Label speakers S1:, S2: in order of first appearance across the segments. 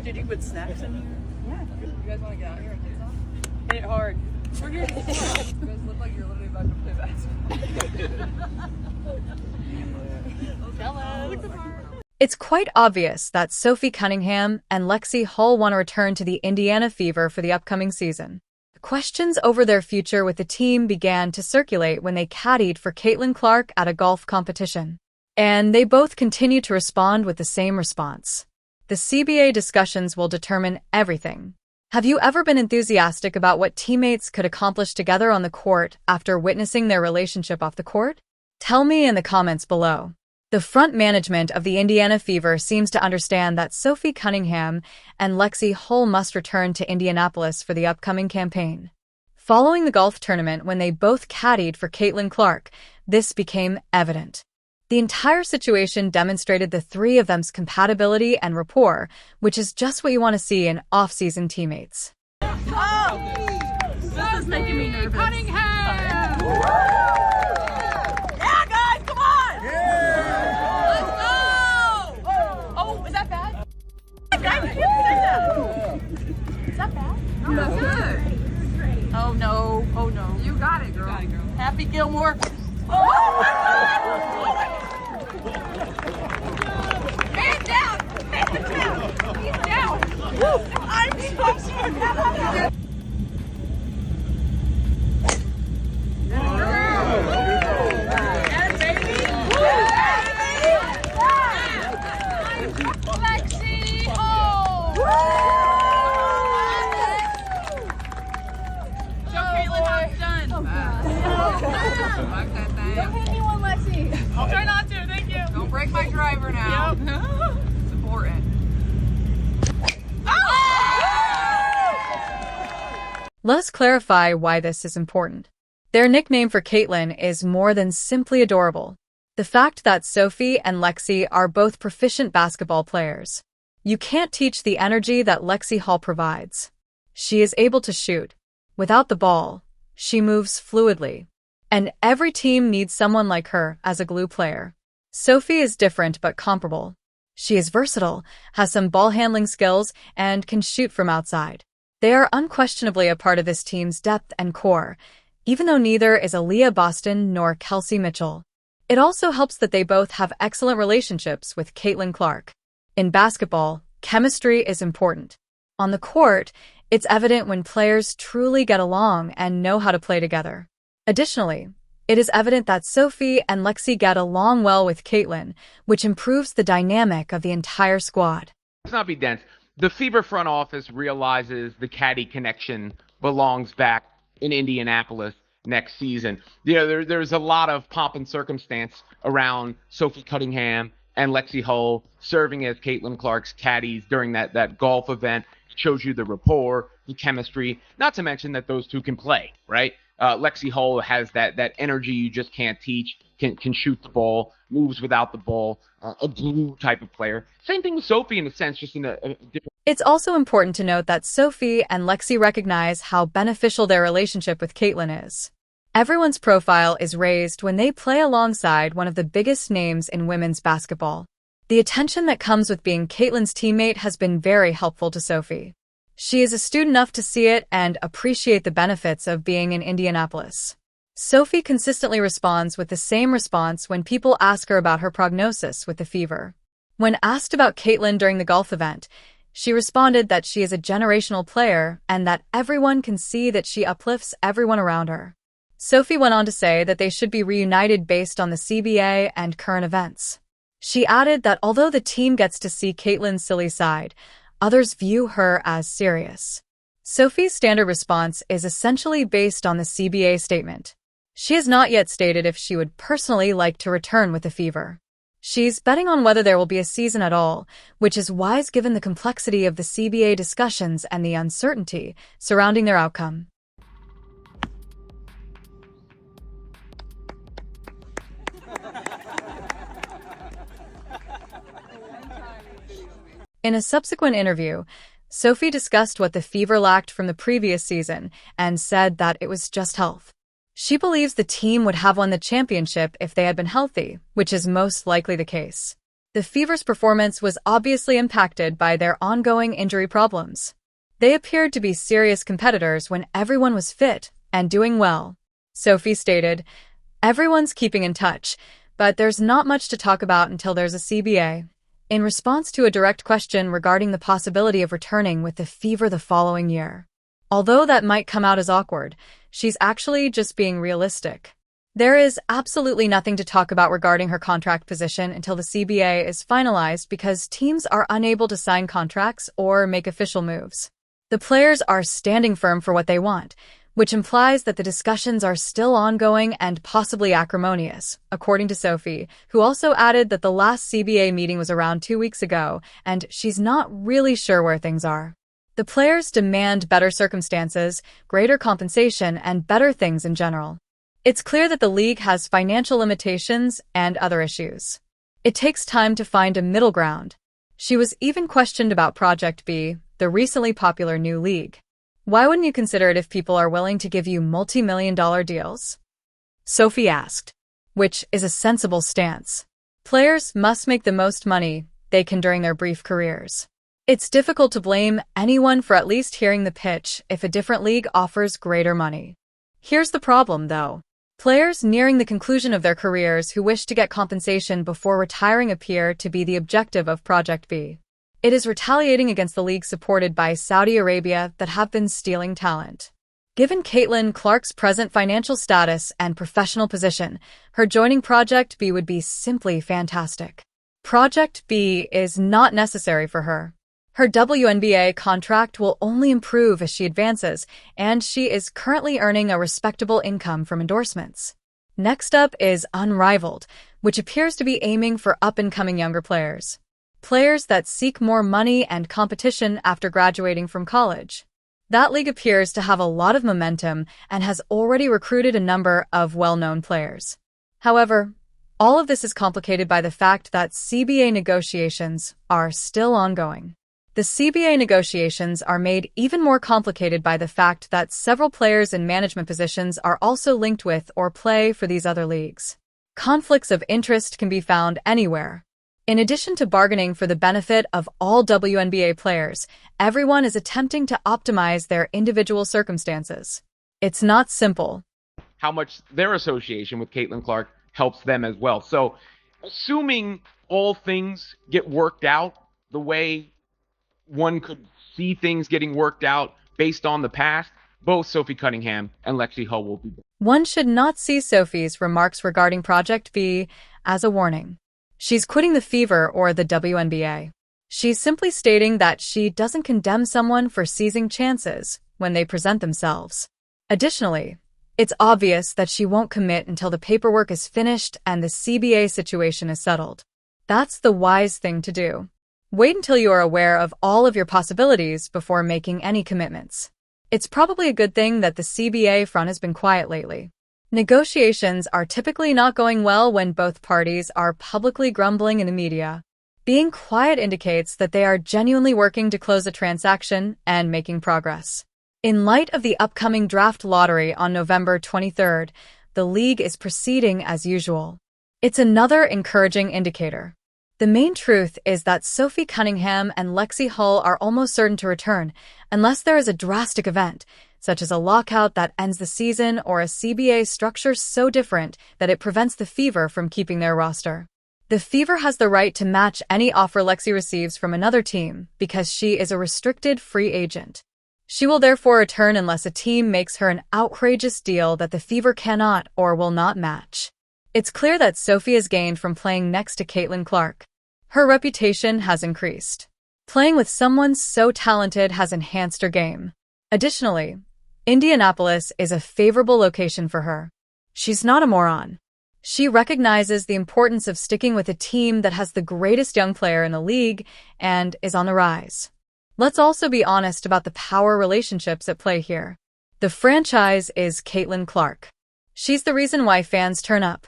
S1: Did you put snacks in here?
S2: Yeah.
S1: You guys want to get out here and do something? Hit it hard. We're here. You guys look like you're literally about to play basketball.
S3: It's quite obvious that Sophie Cunningham and Lexie Hull want to return to the Indiana Fever for the upcoming season. Questions over their future with the team began to circulate when they caddied for Caitlin Clark at a golf competition. And they both continue to respond with the same response. The CBA discussions will determine everything. Have you ever been enthusiastic about what teammates could accomplish together on the court after witnessing their relationship off the court? Tell me in the comments below. The front management of the Indiana Fever seems to understand that Sophie Cunningham and Lexie Hull must return to Indianapolis for the upcoming campaign. Following the golf tournament when they both caddied for Caitlin Clark, this became evident. The entire situation demonstrated the three of them's compatibility and rapport, which is just what you want to see in off-season teammates.
S1: Oh! This is making me nervous.
S2: Cunningham!
S1: Yeah, guys, come on!
S2: Yeah!
S1: Let's go! Oh, is that bad? Is that bad?
S2: No, that's good.
S1: Oh no, oh no.
S2: You got it, girl.
S1: Happy Gilmore. Oh!
S2: Man down! Man down! He's down!
S1: Woo! I'm so sorry.
S2: Yeah, baby! Lexie! Oh!
S1: Show Caitlin how it's done.
S2: Don't hit me one, Lexie!
S1: I'll try not to, thank you.
S2: Don't break my driver now.
S1: Yep.
S2: It's important.
S3: Let us clarify why this is important. Their nickname for Caitlin is more than simply adorable. The fact that Sophie and Lexie are both proficient basketball players. You can't teach the energy that Lexie Hull provides. She is able to shoot. Without the ball, she moves fluidly. And every team needs someone like her as a glue player. Sophie is different but comparable. She is versatile, has some ball handling skills, and can shoot from outside. They are unquestionably a part of this team's depth and core, even though neither is Aaliyah Boston nor Kelsey Mitchell. It also helps that they both have excellent relationships with Caitlin Clark. In basketball, chemistry is important. On the court, it's evident when players truly get along and know how to play together. Additionally, it is evident that Sophie and Lexie get along well with Caitlin, which improves the dynamic of the entire squad.
S4: Let's not be dense. The Fever front office realizes the caddy connection belongs back in Indianapolis next season. There's a lot of pomp and circumstance around Sophie Cunningham and Lexie Hull serving as Caitlin Clark's caddies during that golf event. Shows you the rapport, the chemistry, not to mention that those two can play, right? Lexie Hull has that energy you just can't teach, can shoot the ball, moves without the ball, a glue type of player. Same thing with Sophie in a sense, just in a different...
S3: It's also important to note that Sophie and Lexie recognize how beneficial their relationship with Caitlin is. Everyone's profile is raised when they play alongside one of the biggest names in women's basketball. The attention that comes with being Caitlin's teammate has been very helpful to Sophie. She is astute enough to see it and appreciate the benefits of being in Indianapolis. Sophie consistently responds with the same response when people ask her about her prognosis with the Fever. When asked about Caitlin during the golf event, she responded that she is a generational player and that everyone can see that she uplifts everyone around her. Sophie went on to say that they should be reunited based on the CBA and current events. She added that although the team gets to see Caitlin's silly side, others view her as serious. Sophie's standard response is essentially based on the CBA statement. She has not yet stated if she would personally like to return with the Fever. She's betting on whether there will be a season at all, which is wise given the complexity of the CBA discussions and the uncertainty surrounding their outcome. In a subsequent interview, Sophie discussed what the Fever lacked from the previous season and said that it was just health. She believes the team would have won the championship if they had been healthy, which is most likely the case. The Fever's performance was obviously impacted by their ongoing injury problems. They appeared to be serious competitors when everyone was fit and doing well. Sophie stated, "Everyone's keeping in touch, but there's not much to talk about until there's a CBA." In response to a direct question regarding the possibility of returning with the Fever the following year. Although that might come out as awkward, she's actually just being realistic. There is absolutely nothing to talk about regarding her contract position until the CBA is finalized because teams are unable to sign contracts or make official moves. The players are standing firm for what they want, which implies that the discussions are still ongoing and possibly acrimonious, according to Sophie, who also added that the last CBA meeting was around 2 weeks ago, and she's not really sure where things are. The players demand better circumstances, greater compensation, and better things in general. It's clear that the league has financial limitations and other issues. It takes time to find a middle ground. She was even questioned about Project B, the recently popular new league. Why wouldn't you consider it if people are willing to give you multi-million-dollar deals? Sophie asked, which is a sensible stance. Players must make the most money they can during their brief careers. It's difficult to blame anyone for at least hearing the pitch if a different league offers greater money. Here's the problem, though. Players nearing the conclusion of their careers who wish to get compensation before retiring appear to be the objective of Project B. It is retaliating against the leagues supported by Saudi Arabia that have been stealing talent. Given Caitlin Clark's present financial status and professional position, her joining Project B would be simply fantastic. Project B is not necessary for her. Her WNBA contract will only improve as she advances, and she is currently earning a respectable income from endorsements. Next up is Unrivaled, which appears to be aiming for up-and-coming younger players. Players that seek more money and competition after graduating from college. That league appears to have a lot of momentum and has already recruited a number of well-known players. However, all of this is complicated by the fact that CBA negotiations are still ongoing. The CBA negotiations are made even more complicated by the fact that several players in management positions are also linked with or play for these other leagues. Conflicts of interest can be found anywhere. In addition to bargaining for the benefit of all WNBA players, everyone is attempting to optimize their individual circumstances. It's not simple.
S4: How much their association with Caitlin Clark helps them as well. So, assuming all things get worked out the way one could see things getting worked out based on the past, both Sophie Cunningham and Lexie Hull will be back.
S3: One should not see Sophie's remarks regarding Project B as a warning. She's quitting the Fever or the WNBA. She's simply stating that she doesn't condemn someone for seizing chances when they present themselves. Additionally, it's obvious that she won't commit until the paperwork is finished and the CBA situation is settled. That's the wise thing to do. Wait until you are aware of all of your possibilities before making any commitments. It's probably a good thing that the CBA front has been quiet lately. Negotiations are typically not going well when both parties are publicly grumbling in the media. Being quiet indicates that they are genuinely working to close a transaction and making progress. In light of the upcoming draft lottery on November 23rd, the league is proceeding as usual. It's another encouraging indicator. The main truth is that Sophie Cunningham and Lexie Hull are almost certain to return, unless there is a drastic event, such as a lockout that ends the season or a CBA structure so different that it prevents the Fever from keeping their roster. The Fever has the right to match any offer Lexie receives from another team because she is a restricted free agent. She will therefore return unless a team makes her an outrageous deal that the Fever cannot or will not match. It's clear that Sophie has gained from playing next to Caitlin Clark. Her reputation has increased. Playing with someone so talented has enhanced her game. Additionally, Indianapolis is a favorable location for her. She's not a moron. She recognizes the importance of sticking with a team that has the greatest young player in the league and is on the rise. Let's also be honest about the power relationships at play here. The franchise is Caitlin Clark. She's the reason why fans turn up,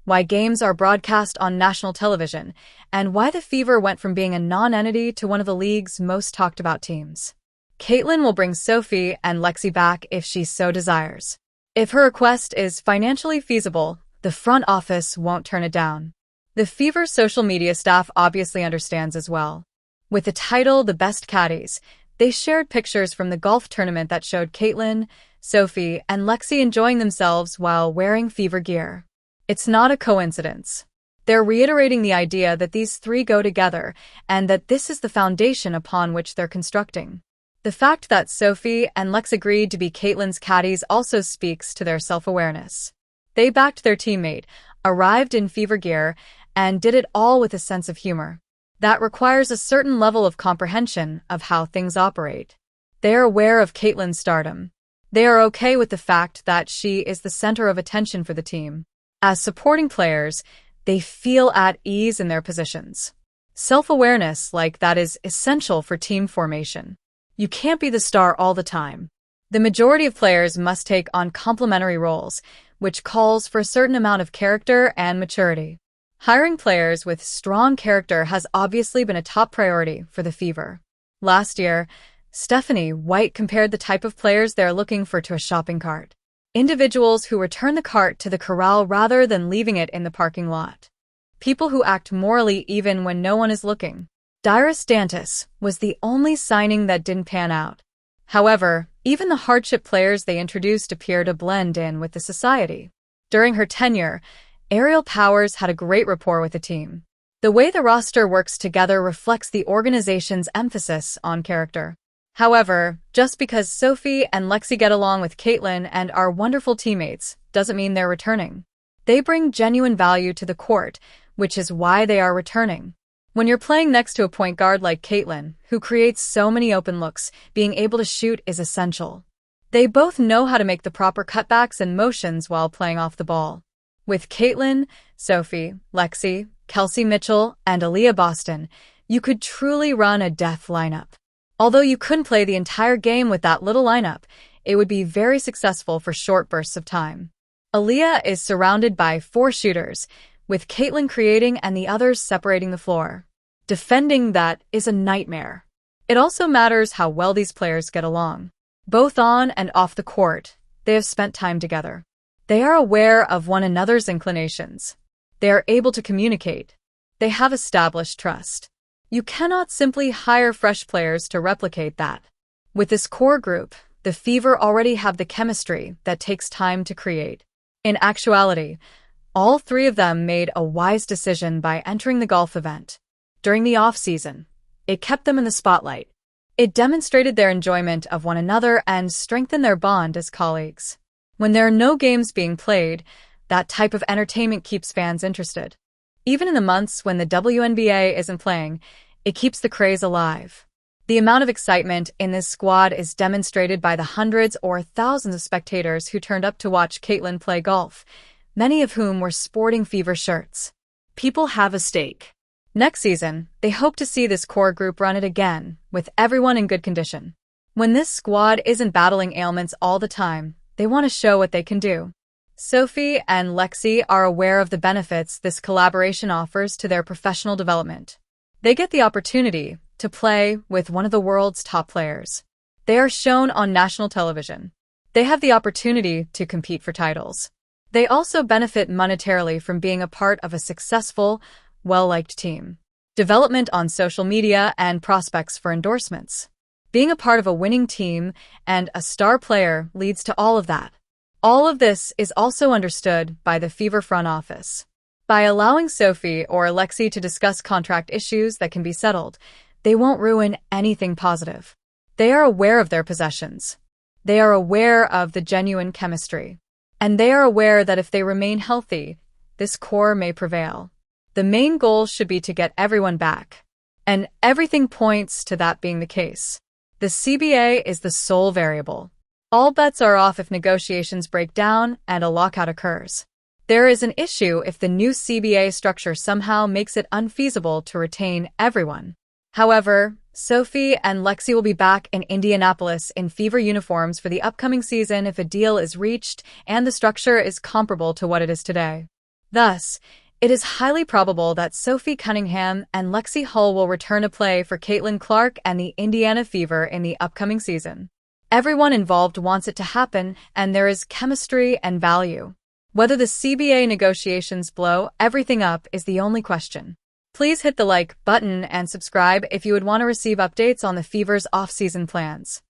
S3: why games are broadcast on national television, and why the Fever went from being a non-entity to one of the league's most talked about teams. Caitlin will bring Sophie and Lexie back if she so desires. If her request is financially feasible, the front office won't turn it down. The Fever's social media staff obviously understands as well. With the title The Best Caddies, they shared pictures from the golf tournament that showed Caitlin, Sophie, and Lexie enjoying themselves while wearing Fever gear. It's not a coincidence. They're reiterating the idea that these three go together and that this is the foundation upon which they're constructing. The fact that Sophie and Lex agreed to be Caitlin's caddies also speaks to their self-awareness. They backed their teammate, arrived in Fever gear, and did it all with a sense of humor. That requires a certain level of comprehension of how things operate. They are aware of Caitlin's stardom. They are okay with the fact that she is the center of attention for the team. As supporting players, they feel at ease in their positions. Self-awareness like that is essential for team formation. You can't be the star all the time. The majority of players must take on complementary roles, which calls for a certain amount of character and maturity. Hiring players with strong character has obviously been a top priority for the Fever. Last year, Stephanie White compared the type of players they're looking for to a shopping cart. Individuals who return the cart to the corral rather than leaving it in the parking lot. People who act morally even when no one is looking. Dyrus Dantas was the only signing that didn't pan out. However, even the hardship players they introduced appear to blend in with the society. During her tenure, Ariel Powers had a great rapport with the team. The way the roster works together reflects the organization's emphasis on character. However, just because Sophie and Lexie get along with Caitlin and are wonderful teammates doesn't mean they're returning. They bring genuine value to the court, which is why they are returning. When you're playing next to a point guard like Caitlin, who creates so many open looks, being able to shoot is essential. They both know how to make the proper cutbacks and motions while playing off the ball. With Caitlin, Sophie, Lexie, Kelsey Mitchell, and Aaliyah Boston, you could truly run a death lineup. Although you couldn't play the entire game with that little lineup, it would be very successful for short bursts of time. Aaliyah is surrounded by 4 shooters, with Caitlin creating and the others separating the floor. Defending that is a nightmare. It also matters how well these players get along. Both on and off the court, they have spent time together. They are aware of one another's inclinations. They are able to communicate. They have established trust. You cannot simply hire fresh players to replicate that. With this core group, the Fever already have the chemistry that takes time to create. In actuality, all 3 of them made a wise decision by entering the golf event. During the off-season, it kept them in the spotlight. It demonstrated their enjoyment of one another and strengthened their bond as colleagues. When there are no games being played, that type of entertainment keeps fans interested. Even in the months when the WNBA isn't playing, it keeps the craze alive. The amount of excitement in this squad is demonstrated by the hundreds or thousands of spectators who turned up to watch Caitlin play golf, many of whom were sporting Fever shirts. People have a stake. Next season, they hope to see this core group run it again, with everyone in good condition. When this squad isn't battling ailments all the time, they want to show what they can do. Sophie and Lexie are aware of the benefits this collaboration offers to their professional development. They get the opportunity to play with one of the world's top players. They are shown on national television. They have the opportunity to compete for titles. They also benefit monetarily from being a part of a successful, well-liked team. Development on social media and prospects for endorsements. Being a part of a winning team and a star player leads to all of that. All of this is also understood by the Fever front office. By allowing Sophie or Lexie to discuss contract issues that can be settled, they won't ruin anything positive. They are aware of their possessions. They are aware of the genuine chemistry. And they are aware that if they remain healthy, this core may prevail. The main goal should be to get everyone back. And everything points to that being the case. The CBA is the sole variable. All bets are off if negotiations break down and a lockout occurs. There is an issue if the new CBA structure somehow makes it unfeasible to retain everyone. However, Sophie and Lexie will be back in Indianapolis in Fever uniforms for the upcoming season if a deal is reached and the structure is comparable to what it is today. Thus, it is highly probable that Sophie Cunningham and Lexie Hull will return to play for Caitlin Clark and the Indiana Fever in the upcoming season. Everyone involved wants it to happen, and there is chemistry and value. Whether the CBA negotiations blow everything up is the only question. Please hit the like button and subscribe if you would want to receive updates on the Fever's off-season plans.